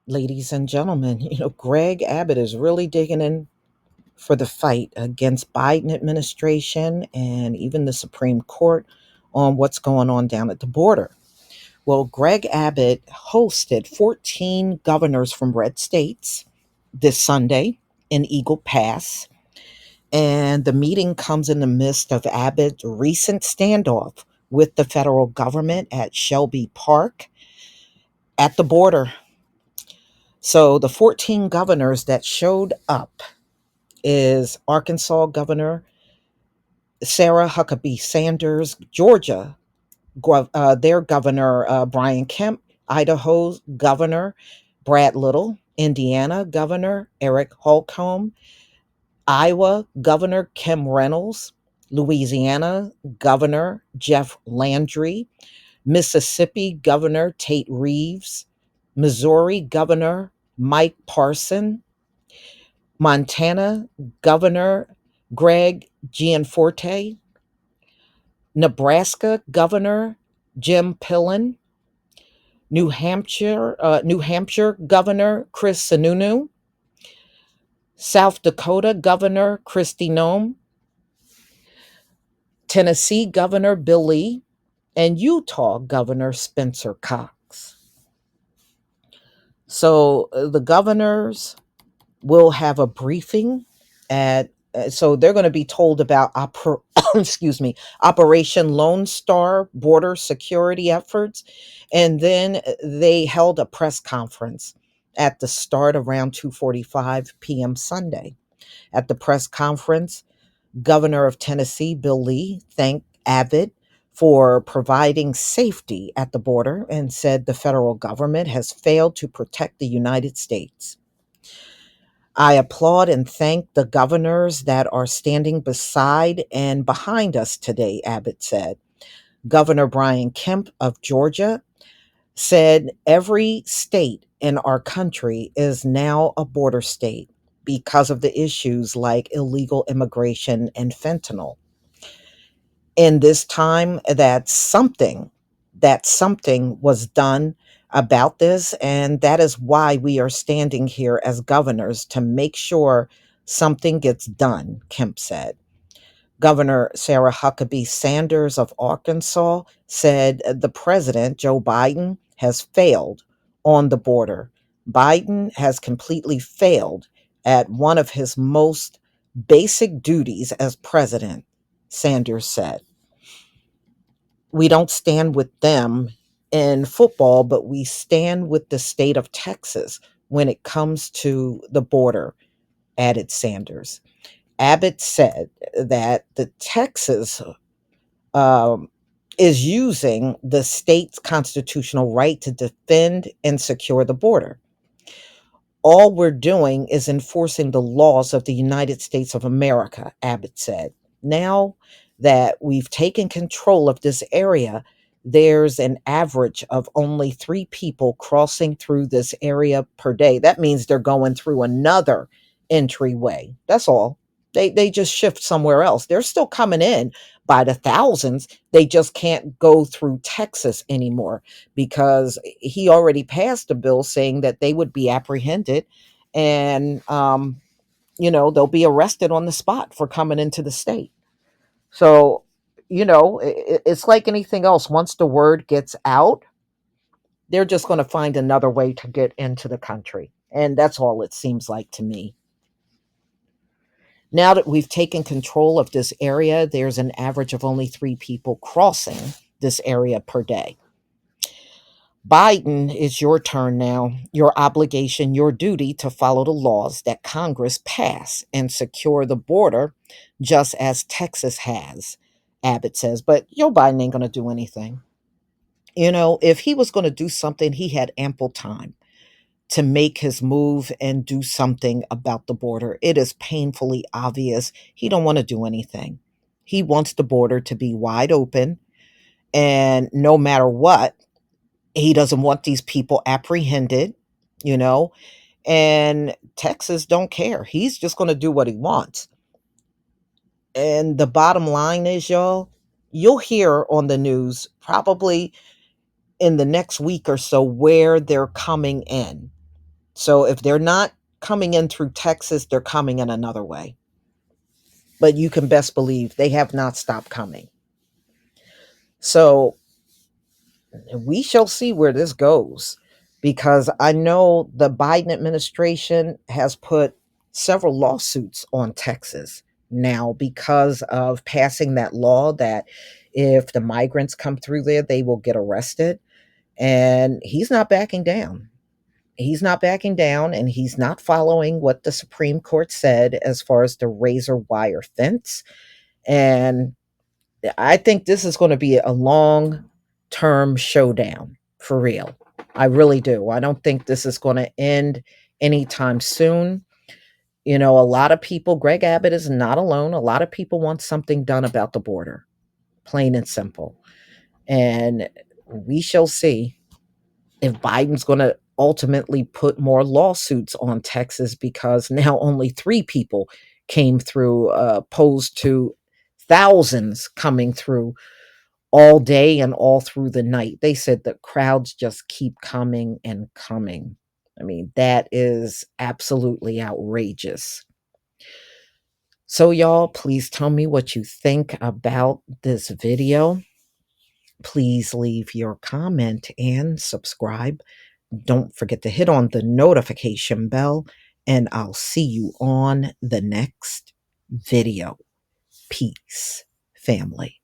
ladies and gentlemen. Greg Abbott is really digging in for the fight against Biden administration and even the Supreme Court on what's going on down at the border. Well, Greg Abbott hosted 14 governors from red states this Sunday in Eagle Pass, and the meeting comes in the midst of Abbott's recent standoff with the federal government at Shelby Park at the border. So the 14 governors that showed up is Arkansas Governor Sarah Huckabee Sanders, Georgia, their Governor Brian Kemp, Idaho's Governor Brad Little, Indiana Governor Eric Holcomb, Iowa Governor Kim Reynolds, Louisiana Governor Jeff Landry, Mississippi Governor Tate Reeves, Missouri Governor Mike Parson, Montana Governor Greg Gianforte, Nebraska Governor Jim Pillen, New Hampshire Governor Chris Sununu, South Dakota Governor Kristi Noem, Tennessee Governor Bill Lee, and Utah Governor Spencer Cox. So the governors will have a briefing at so they're going to be told about excuse me, Operation Lone Star border security efforts, and then they held a press conference at the start around 2:45 p.m. Sunday. At the press conference, Governor of Tennessee Bill Lee thanked Abbott for providing safety at the border and said the federal government has failed to protect the United States. I applaud and thank the governors that are standing beside and behind us today, Abbott said. Governor Brian Kemp of Georgia said every state in our country is now a border state because of the issues like illegal immigration and fentanyl. In this time, that something was done about this, and that is why we are standing here as governors to make sure something gets done, Kemp said. Governor Sarah Huckabee Sanders of Arkansas said the president, Joe Biden, has failed on the border. Biden has completely failed at one of his most basic duties as president, Sanders said. We don't stand with them in football, but we stand with the state of Texas when it comes to the border, added Sanders. Abbott said that the Texas um, is using the state's constitutional right to defend and secure the border. All we're doing is enforcing the laws of the United States of America, Abbott said. Now that we've taken control of this area, there's an average of only 3 people crossing through this area per day. That means they're going through another entryway. That's all. They just shift somewhere else. They're still coming in by the thousands. They just can't go through Texas anymore because he already passed a bill saying that they would be apprehended and they'll be arrested on the spot for coming into the state. So, it's like anything else. Once the word gets out, they're just going to find another way to get into the country. And that's all it seems like to me. Now that we've taken control of this area, there's an average of only 3 people crossing this area per day. Biden, it's your turn now. Your obligation, your duty to follow the laws that Congress pass and secure the border, just as Texas has, Abbott says. But Joe Biden ain't going to do anything. If he was going to do something, he had ample time to make his move and do something about the border. It is painfully obvious he don't want to do anything. He wants the border to be wide open, and no matter what, he doesn't want these people apprehended, you know, and Texas don't care. He's just going to do what he wants. And the bottom line is, y'all, you'll hear on the news probably in the next week or so where they're coming in. So if they're not coming in through Texas, they're coming in another way. But you can best believe they have not stopped coming. So we shall see where this goes, because I know the Biden administration has put several lawsuits on Texas now because of passing that law that if the migrants come through there, they will get arrested. And he's not backing down. He's not backing down, and he's not following what the Supreme Court said as far as the razor wire fence. And I think this is going to be a long term showdown for real. I really do. I don't think this is going to end anytime soon. You know, a lot of people, Greg Abbott is not alone. A lot of people want something done about the border, plain and simple. And we shall see if Biden's going to ultimately put more lawsuits on Texas, because now only 3 people came through, opposed to thousands coming through all day and all through the night. They said the crowds just keep coming and coming. I mean, that is absolutely outrageous. So, y'all, please tell me what you think about this video. Please leave your comment and subscribe. Don't forget to hit on the notification bell, and I'll see you on the next video. Peace, family.